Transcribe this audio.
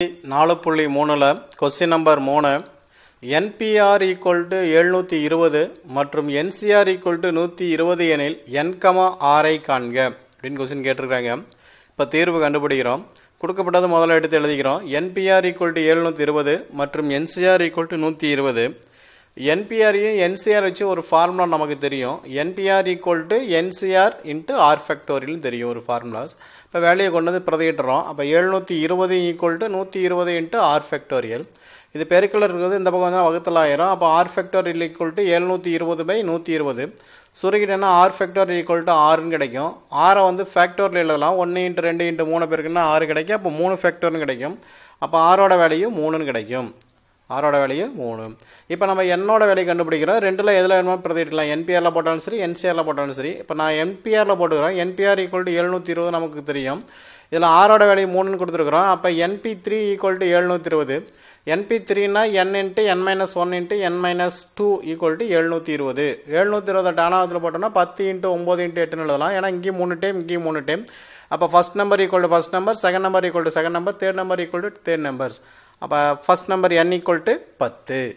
4.3 question number 3 NPR = 720 மற்றும் NCR = 120 எனில் n, r ஐ காண்க அப்படினு क्वेश्चन கேட்டிருக்காங்க. இப்ப தீர்வு கண்டுபிடிக்கிறோம். கொடுக்கப்பட்டது முதல்ல எடுத்து எழுதிக்கிறோம். NPR = 720 மற்றும் NCR = 120. NPR யும் NCR வச்சு ஒரு ஃபார்முலா நமக்கு தெரியும். NPR = NCR × r ஃபேக்டோரியல் தெரியும் ஒரு ஃபார்முலாஸ். இப்போ வேல்யூ கொண்டு வந்து பிரதியிடுறோம். அப்போ 720 = 120 × r ஃபேக்டோரியல். இது பெருக்கல் இருக்குது, இந்த பக்கம் வந்து வகுத்தல் ஆயிரும். அப்போ r ஃபேக்டோரியல் = 720/120. சுருக்கிட்டேன்னா r ஃபேக்டோரியல் = 6ன்னு கிடைக்கும். ஆரை வந்து ஃபேக்டோரியல் எழுதலாம். 1 × 2 × 3 பெருக்குன்னா 6 கிடைக்கும். அப்போ 3 ஃபேக்டர்னு கிடைக்கும். அப்போ ஆரோட வேல்யூ 3ன்னு கிடைக்கும். ஆரோட வேல்யூ 3. இப்போ நம்ம என்னோட வேல்யூ கண்டுபிடிக்கிறோம். ரெண்டில் எதில் வேணுமோ பிரதியிடலாம். NPRல போட்டாலும் சரி, NCRல போட்டாலும் சரி. இப்போ நான் NPRல போட்டுக்கிறோம். NPR = 720 நமக்கு தெரியும். இதில் ஆரோட வேல்யூ 3ன்னு கொடுத்துருக்குறோம். அப்போ NP3 = 720. NP3னா n × n - 1 × n - 2 = 720. 720 டானாவத்தில் போட்டோம்னா 10 × 9 × 8ன்னு எழுதலாம். ஏன்னா இங்கேயும் 3 டைம், இங்கேயும் 3 டைம். அப்போ first number = first number, second number = second number, third number = third numbers. அப்போ ஃபர்ஸ்ட் நம்பர் n = 10.